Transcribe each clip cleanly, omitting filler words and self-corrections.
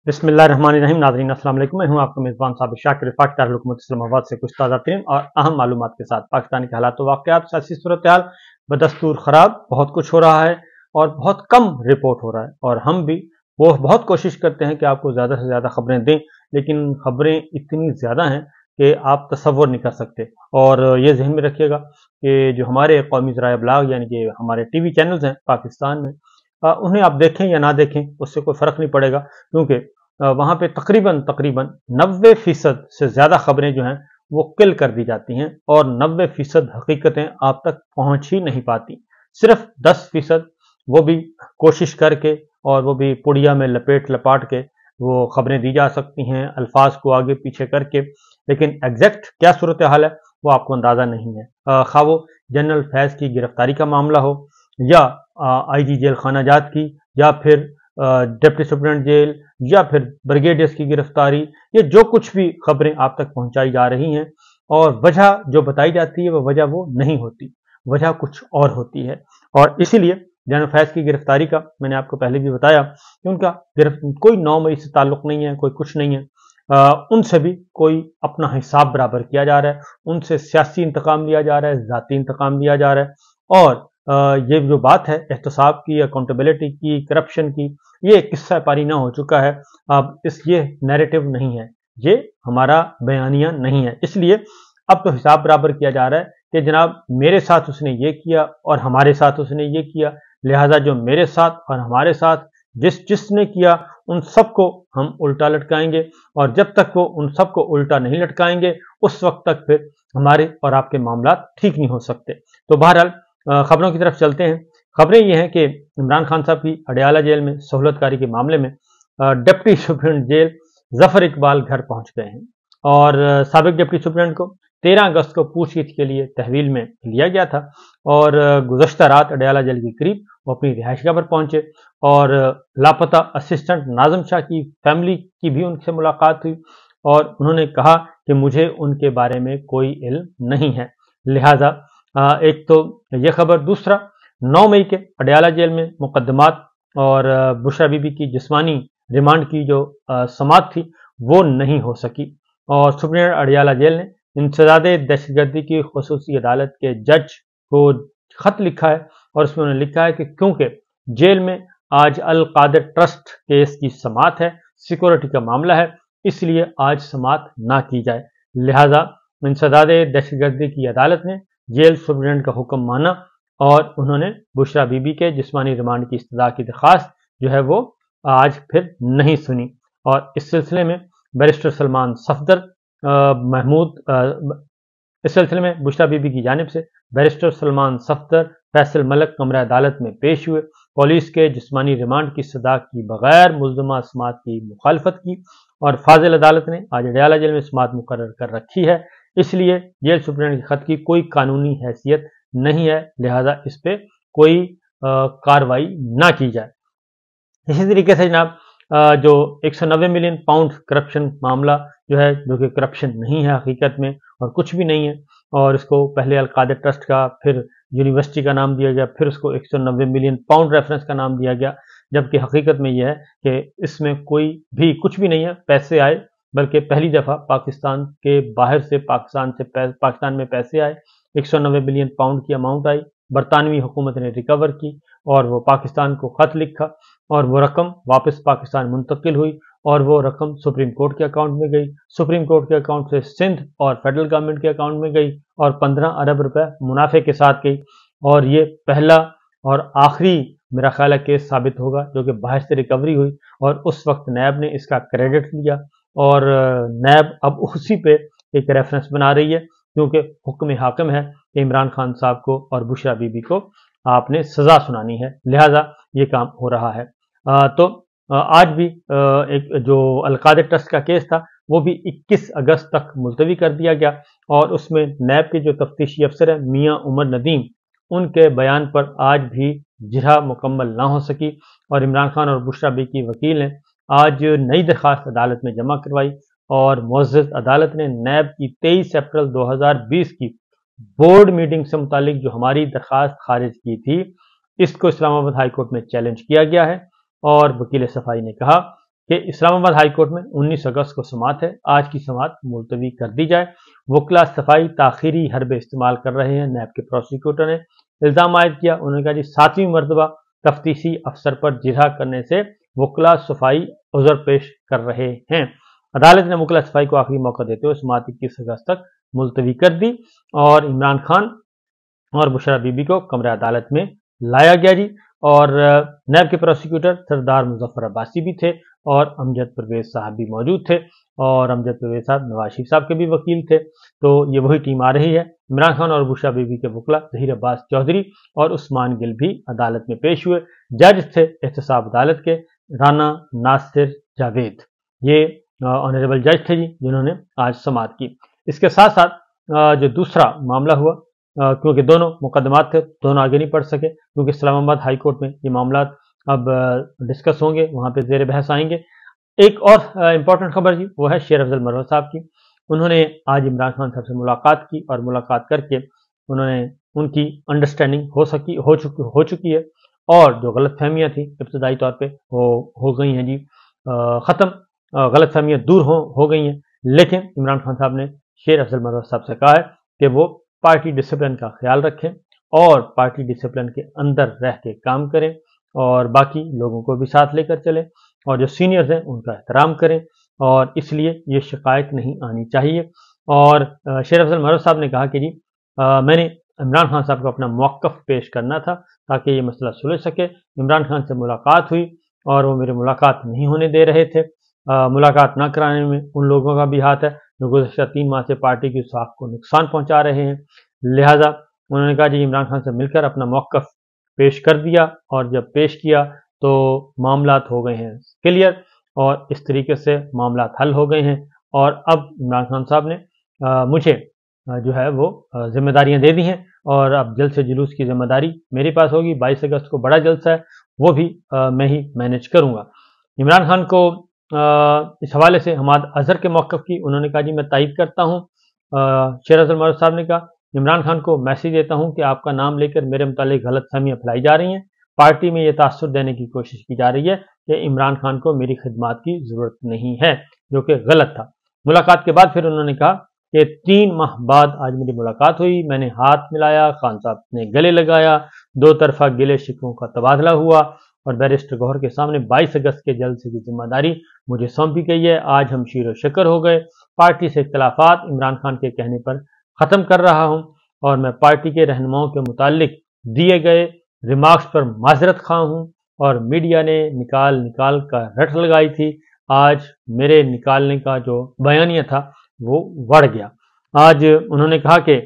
बिस्मिल्लाहिर्रहमानिर्रहीम। नाज़रीन अस्सलाम वालेकुम। मैं हूं आपका मेज़बान साबिर शाकिर वफाक दारुल इस्लामाबाद से कुछ ताज़ा तरीन और अहम मालूमात के साथ पाकिस्तान के हालात वाक़यात, सियासी सूरत हाल बदस्तूर ख़राब। बहुत कुछ हो रहा है और बहुत कम रिपोर्ट हो रहा है, और हम भी वो बहुत कोशिश करते हैं कि आपको ज़्यादा से ज़्यादा खबरें दें, लेकिन खबरें इतनी ज़्यादा हैं कि आप तसव्वुर नहीं कर सकते। और ये ज़हन में रखिएगा कि जो हमारे कौमी ज़राए इब्लाग यानी कि हमारे टीवी चैनल्स हैं पाकिस्तान में, उन्हें आप देखें या ना देखें उससे कोई फ़र्क नहीं पड़ेगा, क्योंकि वहाँ पे तकरीबन 90% से ज़्यादा खबरें जो हैं वो किल कर दी जाती हैं और 90% हकीकतें आप तक पहुँच ही नहीं पाती। सिर्फ 10% वो भी कोशिश करके, और वो भी पुड़िया में लपेट लपाट के वो खबरें दी जा सकती हैं, अल्फाज को आगे पीछे करके, लेकिन एग्जैक्ट क्या सूरत हाल है वो आपको अंदाज़ा नहीं है। खा वो जनरल फैज़ की गिरफ्तारी का मामला हो, या IG जेल खाना जात की, या फिर डिप्टी सुप्रिटेंडेंट जेल, या फिर ब्रिगेडियर्स की गिरफ्तारी, ये जो कुछ भी खबरें आप तक पहुंचाई जा रही हैं और वजह जो बताई जाती है वह वजह वो नहीं होती, वजह कुछ और होती है। और इसीलिए जनरल फैज़ की गिरफ्तारी का मैंने आपको पहले भी बताया कि उनका कोई 9 मई से ताल्लुक नहीं है, कोई कुछ नहीं है। उनसे भी कोई अपना हिसाब बराबर किया जा रहा है, उनसे सियासी इंतकाम लिया जा रहा है, ज़ाती इंतकाम लिया जा रहा है। और ये जो बात है एहतसाब की, अकाउंटेबिलिटी की, करप्शन की, ये किस्सा पारी ना हो चुका है। अब ये नैरेटिव नहीं है, ये हमारा बयानिया नहीं है। इसलिए अब तो हिसाब बराबर किया जा रहा है कि जनाब मेरे साथ उसने ये किया और हमारे साथ उसने ये किया, लिहाजा जो मेरे साथ और हमारे साथ जिसने किया उन सबको हम उल्टा लटकाएंगे, और जब तक वो उन सबको उल्टा नहीं लटकाएंगे उस वक्त तक फिर हमारे और आपके मामला ठीक नहीं हो सकते। तो बहरहाल खबरों की तरफ चलते हैं। खबरें ये हैं कि इमरान खान साहब की अडयाला जेल में सहूलतकारी के मामले में deputy superintendent jail Zafar Iqbal घर पहुंच गए हैं, और साबिक डिप्टी सुप्रिटेंडेंट को 13 अगस्त को पूछगिछ के लिए तहवील में लिया गया था, और गुज़श्ता रात अडयाला जेल के करीब वो अपनी रिहाइशगाह पर पहुंचे, और लापता असिस्टेंट नाज़म शाह की फैमिली की भी उनसे मुलाकात हुई, और उन्होंने कहा कि मुझे उनके बारे में कोई इल्म नहीं है। लिहाजा एक तो ये खबर, दूसरा 9 मई के अडयाला जेल में मुकदमात और बुशरा बीबी की जिस्मानी रिमांड की जो समाअत थी वो नहीं हो सकी, और सुप्रीम अडयाला जेल ने इंसदाद दहशतगर्दी की खुसूसी अदालत के जज को खत लिखा है, और उसमें उन्होंने लिखा है कि क्योंकि जेल में आज अल कादिर ट्रस्ट केस की समाअत है, सिक्योरिटी का मामला है, इसलिए आज समाअत ना की जाए। लिहाजा इंसदाद दहशतगर्दी की अदालत ने जेल सुप्रीटेंडेंट का हुक्म माना, और उन्होंने बुशरा बीबी के जिस्मानी रिमांड की इस्तदा की दरख्वास्त जो है वो आज फिर नहीं सुनी। और इस सिलसिले में बैरिस्टर सलमान सफदर इस सिलसिले में बुशरा बीबी की जानिब से बैरिस्टर सलमान सफदर फैसल मलक कमरा अदालत में पेश हुए, पुलिस के जिस्मानी रिमांड की सदा की बगैर मुल्ज़मा समाअत की मुखालफत की, और फाजिल अदालत ने आज अडयाला जेल में समाअत मुकर्रर कर रखी है, इसलिए जेल सुप्रीटेंडेंट के खत की कोई कानूनी हैसियत नहीं है, लिहाजा इस पर कोई कार्रवाई ना की जाए। इसी तरीके से जनाब जो 190 मिलियन पाउंड करप्शन मामला जो है, जो कि करप्शन नहीं है हकीकत में और कुछ भी नहीं है, और इसको पहले अल कादिर ट्रस्ट का, फिर यूनिवर्सिटी का नाम दिया गया, फिर उसको 190 मिलियन पाउंड रेफरेंस का नाम दिया गया, जबकि हकीकत में यह है कि इसमें कोई भी कुछ भी नहीं है। पैसे आए, बल्कि पहली दफ़ा पाकिस्तान के बाहर से पाकिस्तान में पैसे आए, 190 मिलियन पाउंड की अमाउंट आई, बरतानवी हुकूमत ने रिकवर की, और वो पाकिस्तान को ख़त लिखा, और वो रकम वापस पाकिस्तान मुंतकिल हुई, और वो रकम सुप्रीम कोर्ट के अकाउंट में गई, सुप्रीम कोर्ट के अकाउंट से सिंध और फेडरल गवर्नमेंट के अकाउंट में गई, और 15 अरब रुपए मुनाफे के साथ गई। और ये पहला और आखिरी मेरा ख्याल है केस साबित होगा जो कि बाहर से रिकवरी हुई, और उस वक्त नैब ने इसका क्रेडिट लिया, और नैब अब उसी पे एक रेफरेंस बना रही है, क्योंकि हुक्म हाकिम है कि इमरान खान साहब को और बुशरा बीबी को आपने सज़ा सुनानी है, लिहाजा ये काम हो रहा है। तो आज भी एक जो अल कादिर ट्रस्ट का केस था वो भी 21 अगस्त तक मुलतवी कर दिया गया, और उसमें नैब के जो तफ्तीशी अफसर है मियाँ उमर नदीम, उनके बयान पर आज भी जिरह मुकम्मल ना हो सकी, और इमरान खान और बुशरा बीबी की वकील ने आज नई दरख्वास्त अदालत में जमा करवाई, और मुअज़्ज़ज़ अदालत ने नैब की 23 अप्रैल 2020 की बोर्ड मीटिंग से मुतालिक जो हमारी दरख्वास्त खारिज की थी, इसको इस्लामाबाद हाई कोर्ट में चैलेंज किया गया है, और वकील सफाई ने कहा کہ इस्लामाबाद हाई कोर्ट में 19 अगस्त को समाअत है, आज की समाअत मुलतवी कर दी जाए। वकला सफाई ताखीरी हरबे इस्तेमाल कर रहे हैं, नैब के प्रोसिक्यूटर ने इल्ज़ाम आयद किया। उन्होंने कहा जी 7वीं मरतबा तफ्तीशी अफसर पर जिरह करने से वकला सफाई उज़र पेश कर रहे हैं। अदालत ने वकला सफाई को आखिरी मौका देते हुए समाअत 21 अगस्त तक मुलतवी कर दी और इमरान खान और बुशरा बीबी को कमरे अदालत में लाया गया जी। और नैब के प्रोसिक्यूटर सरदार मुजफ्फर अब्बासी भी थे और अमजद परवेज साहब भी मौजूद थे और अमजद परवेज साहब नवाज शरीफ साहब के भी वकील थे। तो ये वही टीम आ रही है। इमरान खान और बुशरा बीबी के वकला ज़हीर अब्बास चौधरी और उस्मान गिल भी अदालत में पेश हुए। जज थे एहतसाब अदालत के राना नासिर जावेद, ये ऑनरेबल जज थे जी जिन्होंने आज समाअत की। इसके साथ साथ जो दूसरा मामला हुआ, क्योंकि दोनों मुकदमात थे, दोनों आगे नहीं बढ़ सके, क्योंकि इस्लामाबाद हाई कोर्ट में ये मामला अब डिस्कस होंगे, वहाँ पे ज़ेर बहस आएंगे। एक और इम्पॉर्टेंट खबर जी वो है शेर अफजल मरवत साहब की। उन्होंने आज इमरान खान साहब से मुलाकात की और मुलाकात करके उन्होंने उनकी अंडरस्टैंडिंग हो चुकी है और जो गलतफहमियाँ थी इब्तदाई तौर पे हो गई हैं जी ख़त्म, गलतफहमियाँ दूर हो गई हैं। लेकिन इमरान खान साहब ने शेर अफजल मरवत साहब से कहा है कि वो पार्टी डिसिप्लिन का ख्याल रखें और पार्टी डिसिप्लिन के अंदर रह के काम करें और बाकी लोगों को भी साथ लेकर चलें और जो सीनियर्स हैं उनका एहतराम करें, और इसलिए ये शिकायत नहीं आनी चाहिए। और शेर अफजल मरवत साहब ने कहा कि जी मैंने इमरान खान साहब को अपना मौक़िफ़ पेश करना था ताकि ये मसला सुलझ सके। इमरान खान से मुलाकात हुई और वो मेरी मुलाकात नहीं होने दे रहे थे। मुलाकात ना कराने में उन लोगों का भी हाथ है जो गुज़श्ता 3 माह से पार्टी की साख को नुकसान पहुंचा रहे हैं। लिहाजा उन्होंने कहा जी इमरान खान से मिलकर अपना मौक़िफ़ पेश कर दिया और जब पेश किया तो मामलात हो गए हैं क्लियर और इस तरीके से मामलात हल हो गए हैं। और अब इमरान खान साहब ने मुझे जो है वो जिम्मेदारियां दे दी हैं और अब जलसे जुलूस की जिम्मेदारी मेरे पास होगी। 22 अगस्त को बड़ा जलसा है, वो भी मैं ही मैनेज करूँगा। इमरान खान को इस हवाले से हमाद अजहर के मौक़िफ़ की उन्होंने कहा जी मैं तायद करता हूँ। शेर अफजल मरवत साहब ने कहा इमरान खान को मैसेज देता हूँ कि आपका नाम लेकर मेरे मुतालिक गलतफहमियाँ फैलाई जा रही हैं। पार्टी में ये तासुर देने की कोशिश की जा रही है कि इमरान खान को मेरी खिदमत की ज़रूरत नहीं है, जो कि गलत था। मुलाकात के बाद फिर उन्होंने कहा कि 3 माह बाद आज मेरी मुलाकात हुई, मैंने हाथ मिलाया, खान साहब ने गले लगाया, 2 तरफा गिले शिकवों का तबादला हुआ और बैरिस्टर गौहर के सामने 22 अगस्त के जलसे की जिम्मेदारी मुझे सौंपी गई है। आज हम शीर शकर हो गए। पार्टी से इख्तलाफात इमरान खान के कहने पर ख़त्म कर रहा हूँ और मैं पार्टी के रहनुमाओं के मुतालिक दिए गए रिमार्क्स पर माजरत खा हूँ और मीडिया ने निकाल कर रट लगाई थी। आज मेरे निकालने का जो बयानिया था वो बढ़ गया। आज उन्होंने कहा कि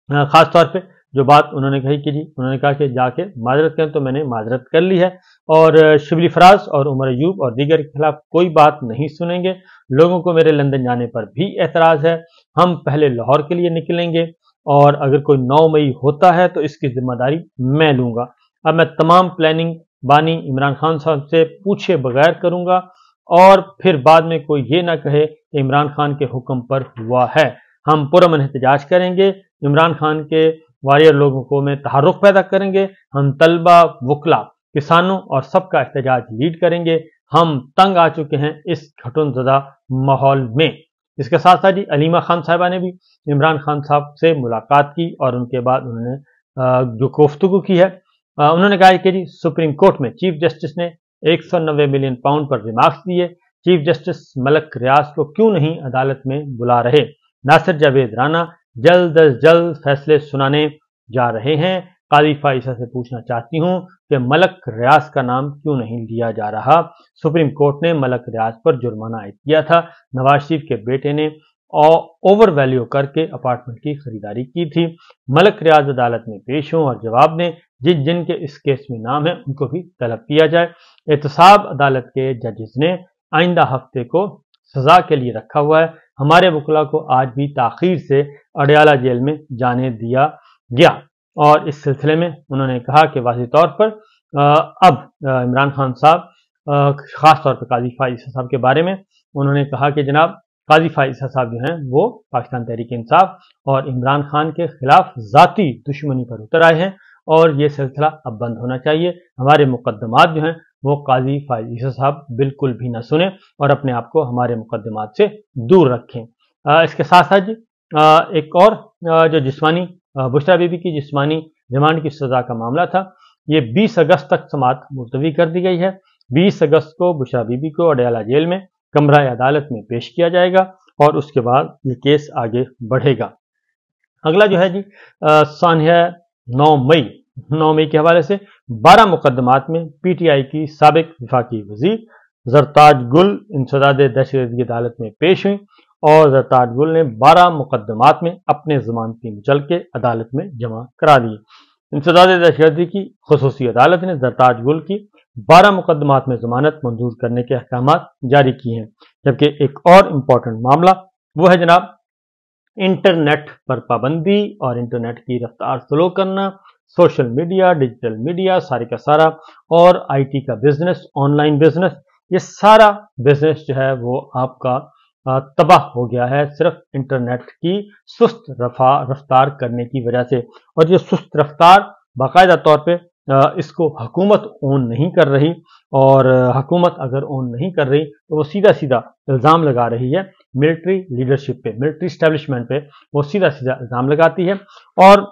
ख़ास तौर पे जो बात उन्होंने कही कि जी उन्होंने कहा कि जाके माजरत करें, तो मैंने माजरत कर ली है और शिबली फराज और उमर अयूब और दीगर के खिलाफ कोई बात नहीं सुनेंगे। लोगों को मेरे लंदन जाने पर भी एतराज़ है। हम पहले लाहौर के लिए निकलेंगे और अगर कोई 9 मई होता है तो इसकी जिम्मेदारी मैं लूँगा। अब मैं तमाम प्लानिंग बानी इमरान खान साहब से पूछे बगैर करूँगा और फिर बाद में कोई ये ना कहे कि इमरान खान के हुक्म पर हुआ है। हम पुरअमन एहतजाज करेंगे, इमरान खान के वारियर लोगों को में तहर्रुक पैदा करेंगे। हम तलबा, वकला, किसानों और सबका एहतजाज लीड करेंगे। हम तंग आ चुके हैं इस घटनज़दा माहौल में। इसके साथ साथ जी अलीमा खान साहिबा ने भी इमरान खान साहब से मुलाकात की और उनके बाद उन्होंने जो गुफ्तगू की है उन्होंने कहा कि जी सुप्रीम कोर्ट में चीफ जस्टिस ने 190 मिलियन पाउंड पर रिमार्क्स दिए। चीफ जस्टिस मलक रियाज को क्यों नहीं अदालत में बुला रहे। नासिर जावेद राना जल्द अज जल्द फैसले सुनाने जा रहे हैं। काजी फाइसा से पूछना चाहती हूँ कि मलक रियाज का नाम क्यों नहीं लिया जा रहा। सुप्रीम कोर्ट ने मलक रियाज पर जुर्माना आयद किया था। नवाज शरीफ के बेटे ने ओवर वैल्यू करके अपार्टमेंट की खरीदारी की थी। मलक रियाज अदालत में पेश हों और जवाब दें। जिनके इस केस में नाम है उनको भी तलब किया जाए। एहतसाब अदालत के जजेस ने आइंदा हफ्ते को सजा के लिए रखा हुआ है। हमारे वकला को आज भी ताखीर से अडयाला जेल में जाने दिया गया और इस सिलसिले में उन्होंने कहा कि वाज़ेह तौर पर अब इमरान खान साहब ख़ास तौर पर काजी फाइसा साहब के बारे में उन्होंने कहा कि जनाब काजी फाइसा साहब जो हैं वो पाकिस्तान तहरीक इंसाफ और इमरान खान के खिलाफ ज़ाती दुश्मनी पर उतर आए हैं और ये सिलसिला अब बंद होना चाहिए। हमारे मुकदमात जो हैं वो काजी फाइज ईसा साहब बिल्कुल भी ना सुने और अपने आप को हमारे मुकदमात से दूर रखें। इसके साथ साथ एक और जो जिस्मानी बुशरा बीबी की जिस्मानी रिमांड की सजा का मामला था, ये 20 अगस्त तक समाअत मुलतवी कर दी गई है। 20 अगस्त को बुशरा बीबी को अडयाला जेल में कमरा अदालत में पेश किया जाएगा और उसके बाद ये केस आगे बढ़ेगा। अगला जो है जी सान्या 9 मई के हवाले से 12 मुकदमात में पीटीआई की साबिक वफाकी वजीर जरताज गुल इंसदाद दहशतगर्दी की अदालत में पेश हुई और जरताज गुल ने 12 मुकदमात में अपने जमानती मुचलके अदालत में जमा करा दिए। इंसदाद दहशतगर्दी की खुसूसी अदालत ने जरताज गुल की 12 मुकदमात में जमानत मंजूर करने के अहकामात जारी किए हैं। जबकि एक और इम्पोर्टेंट मामला वो है जनाब इंटरनेट पर पाबंदी और इंटरनेट की रफ्तार स्लो करना, सोशल मीडिया, डिजिटल मीडिया, सारे का सारा और आईटी का बिजनेस, ऑनलाइन बिजनेस, ये सारा बिजनेस जो है वो आपका तबाह हो गया है सिर्फ इंटरनेट की सुस्त रफ्तार करने की वजह से। और ये सुस्त रफ्तार बाकायदा तौर पे इसको हुकूमत ओन नहीं कर रही, और हुकूमत अगर ओन नहीं कर रही तो वो सीधा सीधा इल्ज़ाम लगा रही है मिलिट्री लीडरशिप पे, मिलिट्री स्टैब्लिशमेंट पे वो सीधा सीधा इल्ज़ाम लगाती है। और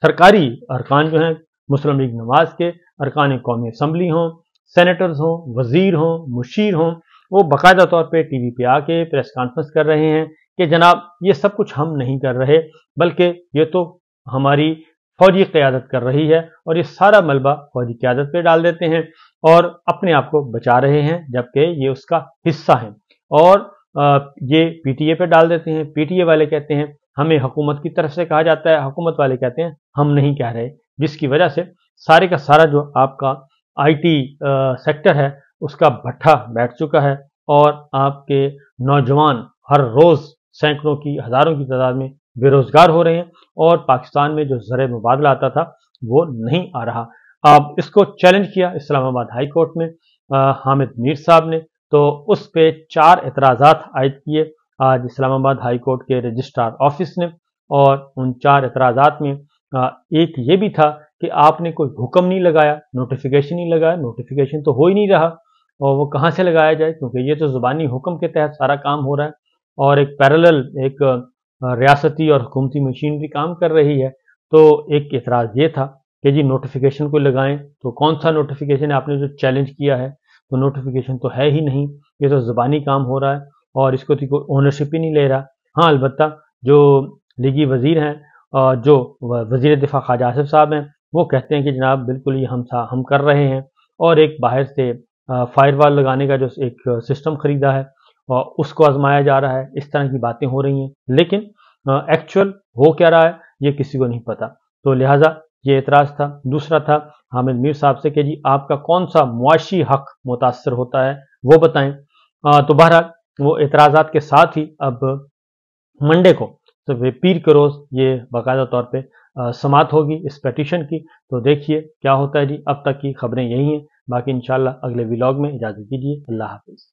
सरकारी अरकान जो हैं मुस्लिम लीग नवाज के अरकान कौमी असम्बली हों, सेनेटर्स हों, वजीर हों, मुशीर हों, वो बाकायदा तौर पे टीवी पे आके प्रेस कॉन्फ्रेंस कर रहे हैं कि जनाब ये सब कुछ हम नहीं कर रहे, बल्कि ये तो हमारी फौजी क़यादत कर रही है, और ये सारा मलबा फौजी क़यादत पे डाल देते हैं और अपने आप को बचा रहे हैं, जबकि ये उसका हिस्सा है। और ये पीटीए पे डाल देते हैं। पीटीए वाले कहते हैं हमें हुकूमत की तरफ से कहा जाता है, हुकूमत वाले कहते हैं हम नहीं कह रहे, जिसकी वजह से सारे का सारा जो आपका आईटी सेक्टर है उसका भट्ठा बैठ चुका है और आपके नौजवान हर रोज़ सैकड़ों की, हज़ारों की तादाद में बेरोज़गार हो रहे हैं और पाकिस्तान में जो ज़र मुबादला आता था वो नहीं आ रहा। अब इसको चैलेंज किया इस्लामाबाद हाई कोर्ट में हामिद मीर साहब ने, तो उस पे 4 एतराज़ात आयद किए आज इस्लामाबाद हाई कोर्ट के रजिस्ट्रार ऑफिस ने। और उन 4 एतराज़ात में एक ये भी था कि आपने कोई हुक्म नहीं लगाया, नोटिफिकेशन नहीं लगाया, नोटिफिकेशन तो हो ही नहीं रहा और वो कहाँ से लगाया जाए, क्योंकि ये तो ज़ुबानी हुक्म के तहत सारा काम हो रहा है और एक पैरेलल एक रियासती और हुकूमती मशीनरी काम कर रही है। तो एक एतराज़ ये था कि जी नोटिफिकेशन को लगाएं, तो कौन सा नोटिफिकेशन है, आपने जो चैलेंज किया है तो नोटिफिकेशन तो है ही नहीं, ये तो ज़ुबानी काम हो रहा है और इसको तो कोई ओनरशिप ही नहीं ले रहा। हाँ, अलबत्ता जो लीगी वज़ीर हैं, जो वज़ीर दिफा ख्वाजा आसिफ साहब हैं, वो कहते हैं कि जनाब बिल्कुल ये हम कर रहे हैं और एक बाहर से फायरवॉल लगाने का जो एक सिस्टम ख़रीदा है और उसको आजमाया जा रहा है, इस तरह की बातें हो रही हैं, लेकिन एक्चुअल हो क्या रहा है ये किसी को नहीं पता। तो लिहाजा ये एतराज़ था। दूसरा था हामिद मीर साहब से कि जी आपका कौन सा मुआशी हक मुतासर होता है वो बताएं। तो बहरहाल वो एतराज़ात के साथ ही अब मंडे को तो पीर के रोज़ ये बाकायदा तौर पे समाअत होगी इस पेटिशन की। तो देखिए क्या होता है जी। अब तक की खबरें यही हैं, बाकी इंशाल्लाह अगले व्लॉग में इजाज़त दीजिए। अल्लाह हाफ़िज़।